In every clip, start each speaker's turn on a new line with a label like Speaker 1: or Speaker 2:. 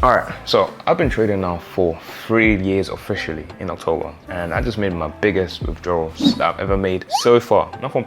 Speaker 1: Alright, so I've been trading now for 3 years officially in October, and I just made my biggest withdrawals that I've ever made so far. Not from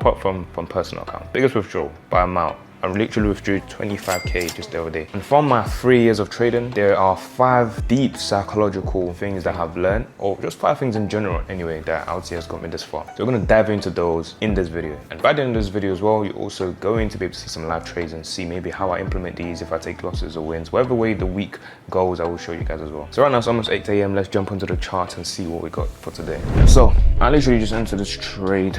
Speaker 1: personal account. Biggest withdrawal by amount. I literally withdrew 25k just the other day. And from my 3 years of trading, there are 5 deep psychological things that I've learned, or just 5 things in general anyway, that I would say has got me this far. So we're gonna dive into those in this video. And by the end of this video as well, you're also going to be able to see some live trades and see maybe how I implement these, if I take losses or wins. Whatever way the week goes, I will show you guys as well. So right now it's almost 8 a.m. Let's jump into the chart and see what we got for today. So I literally just entered this trade,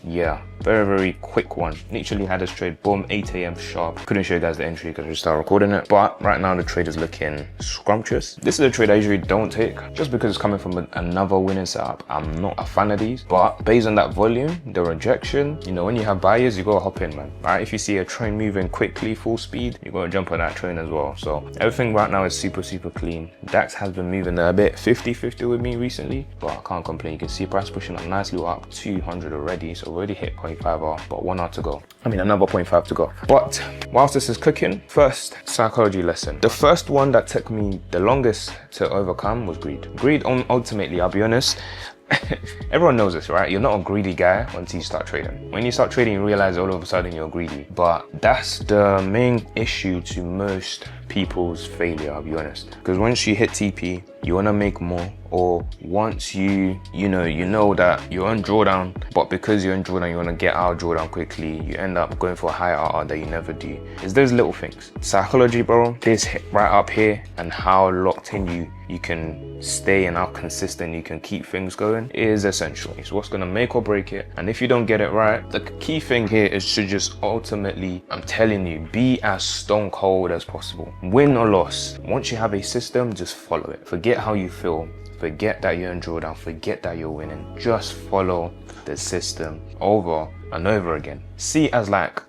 Speaker 1: yeah, very quick one. Literally had this trade, boom, 8 a.m. sharp. Couldn't show you guys the entry because I just started recording it, but right now the trade is looking scrumptious. This is a trade I usually don't take just because it's coming from another winning setup. I'm not a fan of these, but based on that volume, the rejection, you know, when you have buyers, you gotta hop in, man. Right? If you see a train moving quickly, full speed, you gotta jump on that train as well. So everything right now is super clean. DAX has been moving a bit 50-50 with me recently, but I can't complain. You can see price pushing a nice little up 200 already, so already hit 0.5R, but 1 hour to go. I mean, another 0.5 to go. But whilst this is cooking, first psychology lesson. The first one that took me the longest to overcome was greed. Greed, ultimately, I'll be honest, everyone knows this, right? You're not a greedy guy until you start trading. When you start trading, you realize all of a sudden you're greedy. But that's the main issue to most people's failure, I'll be honest. Because once you hit TP, you want to make more, or once you know that you're on drawdown, but because you're in drawdown, you want to get out of drawdown quickly, you end up going for a higher RR that you never do. It's those little things. Psychology, bro, this right up here, and how locked in you can stay and how consistent you can keep things going is essential. It's what's going to make or break it. And if you don't get it right, the key thing here is to just ultimately, I'm telling you, be as stone cold as possible. Win or loss, once you have a system, just follow it. Forget how you feel. Forget that you're in drawdown. Forget that you're winning. Just follow the system over and over again. See it as like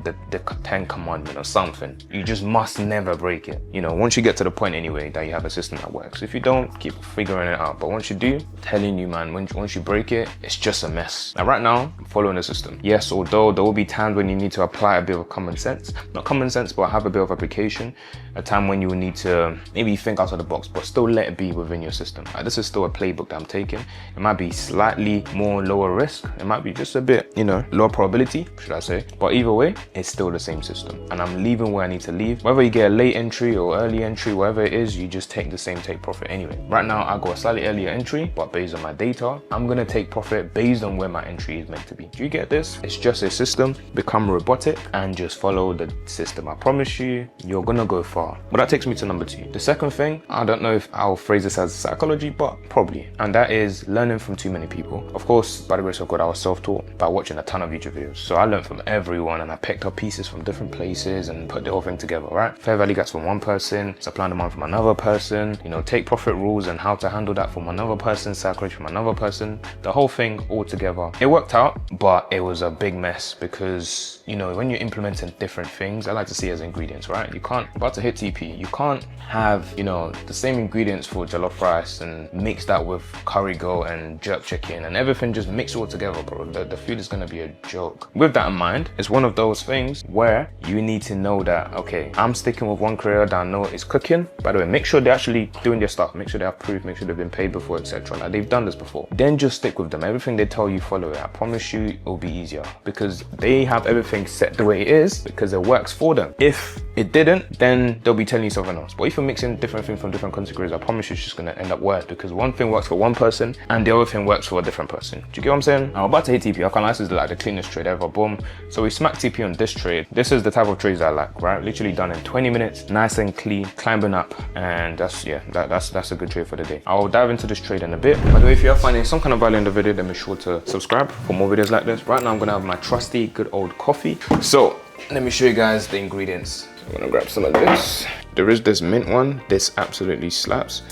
Speaker 1: the 10 commandment or something. You just must never break it. You know, once you get to the point anyway that you have a system that works. If you don't, keep figuring it out. But once you do, I'm telling you, man, once you break it, it's just a mess. Now right now, I'm following the system. Yes, although there will be times when you need to apply a bit of common sense. Not common sense, but have a bit of application. A time when you will need to maybe think outside the box, but still let it be within your system. Like, this is still a playbook that I'm taking. It might be slightly more lower risk. It might be just a bit, you know, lower probability, should I say. But either way, it's still the same system. And I'm leaving where I need to leave. Whether you get a late entry or early entry, whatever it is, you just take the same take profit anyway. Right now, I got a slightly earlier entry, but based on my data, I'm gonna take profit based on where my entry is meant to be. Do you get this? It's just a system. Become robotic and just follow the system. I promise you, you're gonna go far. But that takes me to number 2. The second thing, I don't know if I'll phrase this as psychology, but probably. And that is learning from too many people. Of course, by the grace of God, I was self-taught by watching a ton of YouTube videos. So I learned from everyone, and I picked up pieces from different places and put the whole thing together, right? Fair value gaps from one person, supply and demand from another person, you know, take profit rules and how to handle that from another person, psychology from another person, the whole thing all together. It worked out, but it was a big mess because, you know, when you're implementing different things, I like to see as ingredients, right? You can't, about to hit TP, you can't have, you know, the same ingredients for jollof rice and mix that with curry go and jerk chicken and everything, just mix it all together, bro. The food is gonna be a joke. With that in mind, it's one of those things where you need to know that, okay, I'm sticking with one creator that I know is cooking. By the way, make sure they're actually doing their stuff. Make sure they have proof, make sure they've been paid before, etc. Like, they've done this before. Then just stick with them. Everything they tell you, follow it. I promise you it'll be easier because they have everything set the way it is because it works for them. If it didn't, then they'll be telling you something else. But if you're mixing different things from different categories, I promise you it's just gonna end up worse because one thing works for one person and the other thing works for a different person. Do you get what I'm saying? I'm about to hit TP. I can't lie, this is like the cleanest trade ever. Boom. So we smacked TP on this trade. This is the type of trades I like, right? Literally done in 20 minutes, nice and clean, climbing up, and that's a good trade for the day. I'll dive into this trade in a bit. By the way, if you're finding some kind of value in the video, then be sure to subscribe for more videos like this. Right now, I'm gonna have my trusty good old coffee. So let me show you guys the ingredients. I'm gonna grab some of this. There is this mint one. This absolutely slaps.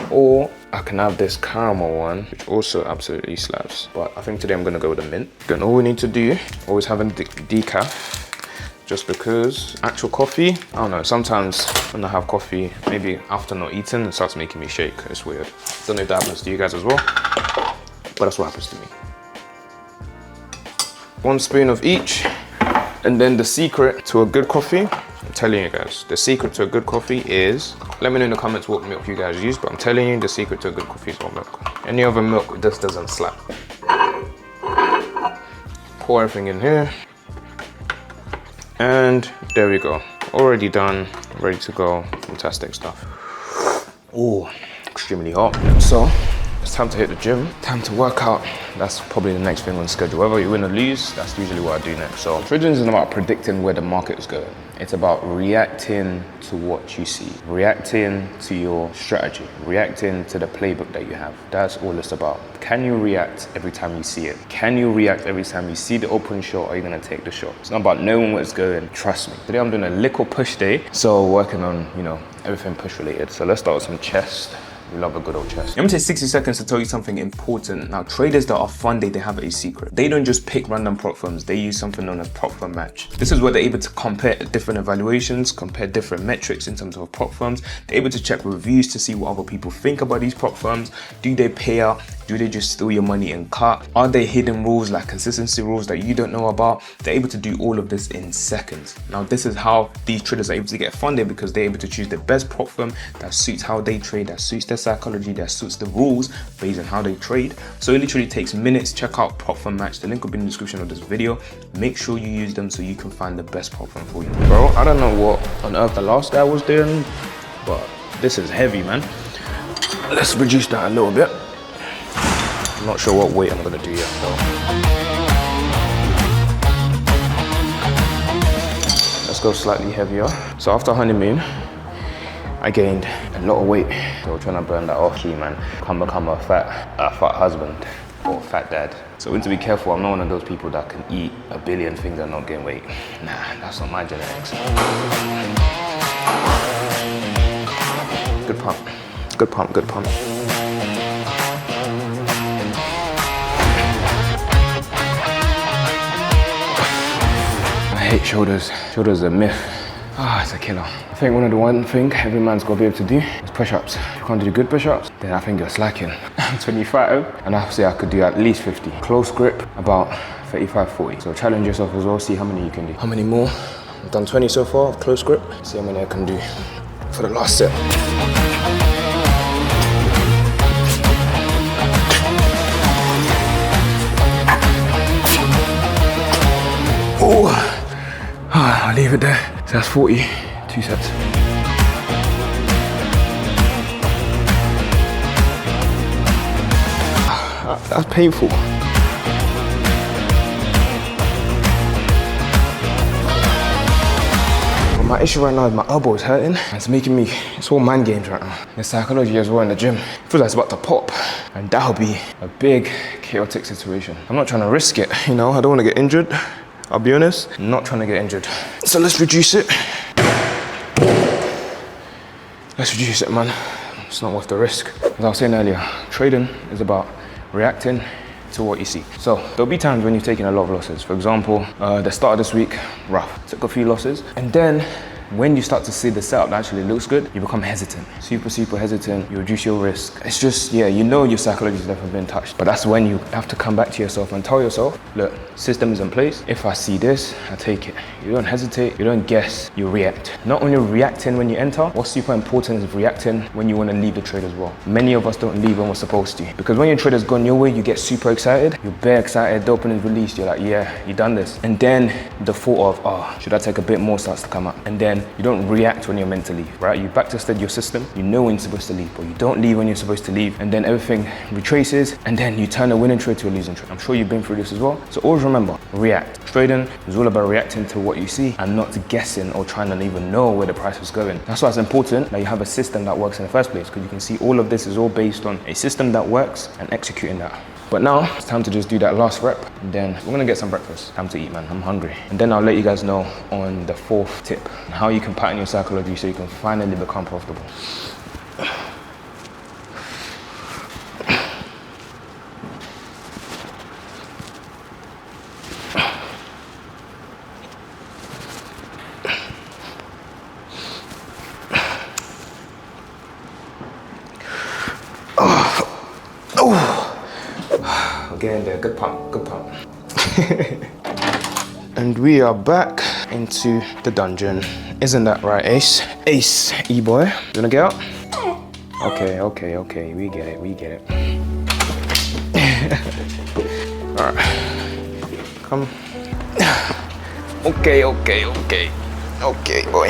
Speaker 1: Or I can have this caramel one, which also absolutely slaps. But I think today I'm gonna go with the mint. Then all we need to do, always have a decaf. Just because actual coffee, I don't know, sometimes when I have coffee, maybe after not eating, it starts making me shake. It's weird. Don't know if that happens to you guys as well, but that's what happens to me. 1 spoon of each. And then the secret to a good coffee I'm telling you guys, the secret to a good coffee is, let me know in the comments what milk you guys use, but I'm telling you the secret to a good coffee is raw milk. Any other milk just doesn't slap. Pour everything in here. And there we go. Already done, ready to go. Fantastic stuff. Oh, extremely hot. So it's time to hit the gym, time to work out. That's probably the next thing on schedule. Whether you win or lose, that's usually what I do next. So trading isn't about predicting where the market is going. It's about reacting to what you see, reacting to your strategy, reacting to the playbook that you have. That's all it's about. Can you react every time you see it? Can you react every time you see the open shot, or are you gonna take the shot? It's not about knowing where it's going, trust me. Today I'm doing a little push day, so working on, everything push related. So let's start with some chest. We love a good old chest. I'm gonna take 60 seconds to tell you something important. Now, traders that are fun, they have a secret. They don't just pick random prop firms, they use something known as prop firm match. This is where they're able to compare different evaluations, compare different metrics in terms of prop firms. They're able to check reviews to see what other people think about these prop firms. Do they pay out? Do they just steal your money and cut? Are there hidden rules like consistency rules that you don't know about? They're able to do all of this in seconds. Now, this is how these traders are able to get funded, because they're able to choose the best prop firm that suits how they trade, that suits their psychology, that suits the rules based on how they trade. So it literally takes minutes. Check out prop firm match. The link will be in the description of this video. Make sure you use them so you can find the best prop firm for you. Bro, I don't know what on earth the last guy was doing, but this is heavy, man. Let's reduce that a little bit. I'm not sure what weight I'm gonna do yet though. Let's go slightly heavier. So after honeymoon, I gained a lot of weight. So we're trying to burn that off, key man. Come become a fat husband or fat dad. So we need to be careful. I'm not one of those people that can eat a billion things and not gain weight. Nah, that's not my genetics. Good pump, good pump, good pump. I hate shoulders. Shoulders are a myth. It's a killer. I think one thing every man's got to be able to do is push-ups. If you can't do good push-ups, then I think you're slacking. I'm 25 and I say I could do at least 50. Close grip, about 35, 40. So challenge yourself as well, see how many you can do. How many more? I've done 20 so far of close grip. See how many I can do for the last set. Oh. I'll leave it there. So that's 40, 2 sets. That's painful. But my issue right now is my elbow is hurting. It's making me, it's all mind games right now. The psychology as well in the gym. It feels like it's about to pop. And that'll be a big chaotic situation. I'm not trying to risk it, I don't want to get injured. I'll be honest, I'm not trying to get injured. So let's reduce it. Let's reduce it, man. It's not worth the risk. As I was saying earlier, trading is about reacting to what you see. So there'll be times when you're taking a lot of losses. For example, the start of this week, rough. Took a few losses. And then when you start to see the setup that actually looks good, you become hesitant. Super hesitant. You reduce your risk. It's just, your psychology has never been touched. But that's when you have to come back to yourself and tell yourself, look, system is in place. If I see this, I take it. You don't hesitate, you don't guess, you react. Not only reacting when you enter, what's super important is reacting when you want to leave the trade as well. Many of us don't leave when we're supposed to. Because when your trade has gone your way, you get super excited. You're bare excited, dopamine is released. You're like, yeah, you done this. And then the thought of, should I take a bit more starts to come up. And then you don't react when you're meant to leave, right? You back tested your system, you know when you're supposed to leave, but you don't leave when you're supposed to leave, and then everything retraces, and then you turn a winning trade to a losing trade. I'm sure you've been through this as well. So always remember, react. Trading is all about reacting to what you see and not guessing or trying to even know where the price is going. That's why it's important that you have a system that works in the first place, because you can see all of this is all based on a system that works and executing that. But now it's time to just do that last rep, and then we're gonna get some breakfast. Time to eat, man, I'm hungry. And then I'll let you guys know on the 4th tip, how you can pattern your psychology so you can finally become profitable. Getting there, good pump, good pump. And we are back into the dungeon. Isn't that right, Ace? Ace, E-boy. You wanna get out? Okay, we get it. All right, come. Okay, boy.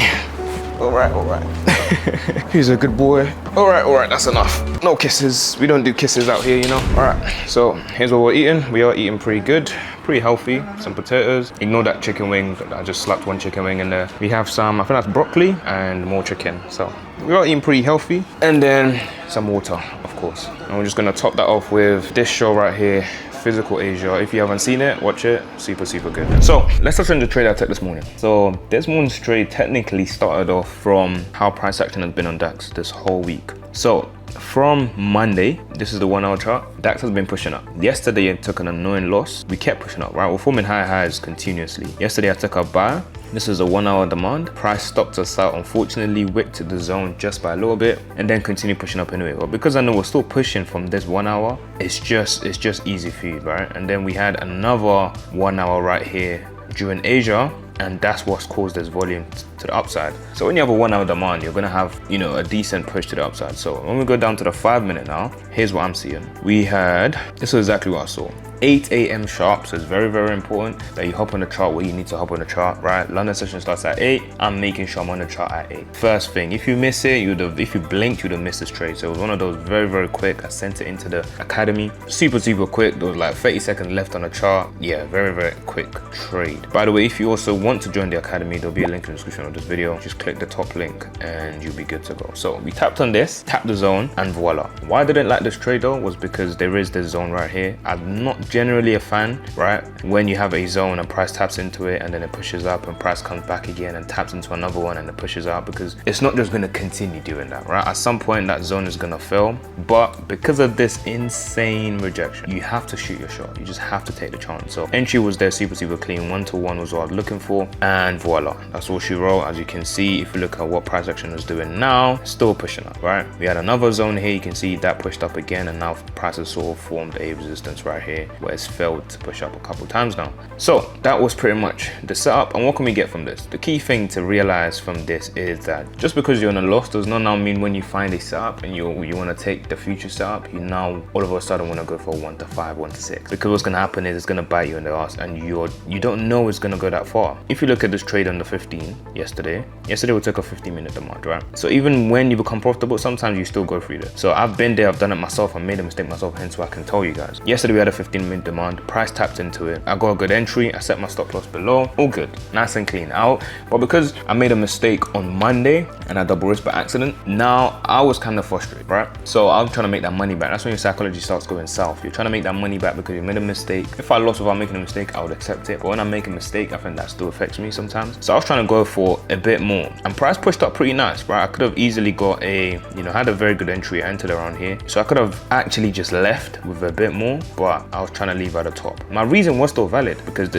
Speaker 1: All right. He's a good boy. All right, that's enough. No kisses. We don't do kisses out here, you know. All right, so here's what we're eating. We are eating pretty good, pretty healthy. Some potatoes. Ignore that chicken wing. I just slapped one chicken wing in there. We have some, I think that's broccoli and more chicken. So we are eating pretty healthy. And then some water, of course. And we're just gonna top that off with this show right here, Physical Asia. If you haven't seen it, watch it. Super good. So let's touch on the trade I took this morning. So this morning's trade technically started off from how price action has been on DAX this whole week. So from Monday, this is the 1 hour chart, DAX has been pushing up. Yesterday it took an annoying loss. We kept pushing up, right? We're forming high highs continuously. Yesterday I took a buy. This is a 1 hour demand. Price stopped us out, unfortunately, wicked to the zone just by a little bit and then continued pushing up anyway. But because I know we're still pushing from this 1 hour, it's just easy feed, right? And then we had another 1 hour right here during Asia, and that's what's caused this volume to the upside. So when you have a 1 hour demand, you're gonna have, you know, a decent push to the upside. So when we go down to the 5 minute now, here's what I'm seeing. We had, this is exactly what I saw. 8 a.m. sharp, so it's very important that you hop on the chart where you need to hop on the chart, right? London session starts at 8. I'm making sure I'm on the chart at 8. First thing, if you miss it, if you blinked, you'd have missed this trade. So it was one of those very quick. I sent it into the academy, super quick. There was like 30 seconds left on the chart. Yeah, very quick trade. By the way, if you also want to join the academy, there'll be a link in the description of this video. Just click the top link and you'll be good to go. So we tapped on this, tapped the zone, and voila. Why I didn't like this trade though was because there is this zone right here. I'm not generally a fan, right? When you have a zone and price taps into it and then it pushes up and price comes back again and taps into another one and it pushes out, because it's not just going to continue doing that, right? At some point that zone is going to fail, but because of this insane rejection, you have to shoot your shot. You just have to take the chance. So entry was there, super clean. 1-to-1 was what I was looking for, and voila, that's all she wrote. As you can see, if you look at what price action is doing now, still pushing up, right? We had another zone here, you can see that pushed up again, and now price has sort of formed a resistance right here where it's failed to push up a couple times now. So that was pretty much the setup. And what can we get from this? The key thing to realize from this is that just because you're in a loss does not now mean when you find a setup and you want to take the future setup, you now all of a sudden want to go for 1-to-5, 1-to-6, because what's going to happen is it's going to bite you in the ass and you don't know it's going to go that far. If you look at this trade on the 15 yesterday we took a 15-minute demand, right? So even when you become profitable, sometimes you still go through this. So I've been there, I've done it myself, I made a mistake myself, hence why I can tell you guys. Yesterday we had a 15-minute demand, price tapped into it, I got a good entry, I set my stop loss below, all good, nice and clean out. But because I made a mistake on Monday and I double risk by accident, now I was kind of frustrated, right? So I'm trying to make that money back. That's when your psychology starts going south. You're trying to make that money back because you made a mistake. If I lost without making a mistake, I would accept it, but when I make a mistake, I think that still affects me sometimes. So I was trying to go for a bit more, and price pushed up pretty nice, right? I could have easily got had a very good entry. I entered around here, so I could have actually just left with a bit more, but I was trying to leave at the top. My reason was still valid because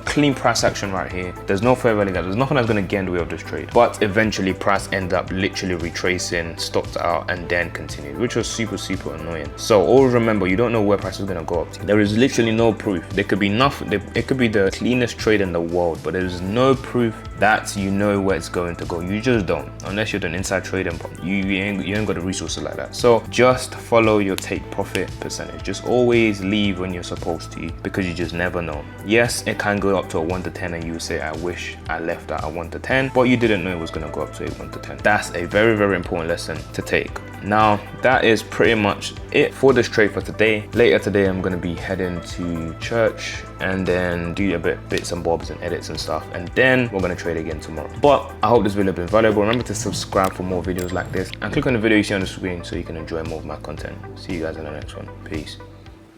Speaker 1: clean price action right here. There's no fair value, there's nothing that's going to get in the way of this trade. But eventually price ended up literally retracing, stopped out, and then continued, which was super annoying. So always remember, you don't know where price is going to go up to. There is literally no proof. There could be nothing. It could be the cleanest trade in the world, but there is no proof that you know where it's going to go. You just don't, unless you're doing inside trading. You ain't got the resources like that. So just follow your take profit percentage. Just always leave when you're supposed to, because you just never know. Yes, it can go up to a 1-to-10 and you say, I wish I left at a 1-to-10, but you didn't know it was going to go up to a 1-to-10. That's a very important lesson to take. Now that is pretty much it for this trade for today. Later today I'm going to be heading to church and then do a bits and bobs and edits and stuff, and then we're going to trade again tomorrow. But I hope this video has been valuable. Remember to subscribe for more videos like this and click on the video you see on the screen so you can enjoy more of my content. See you guys in the next one. Peace.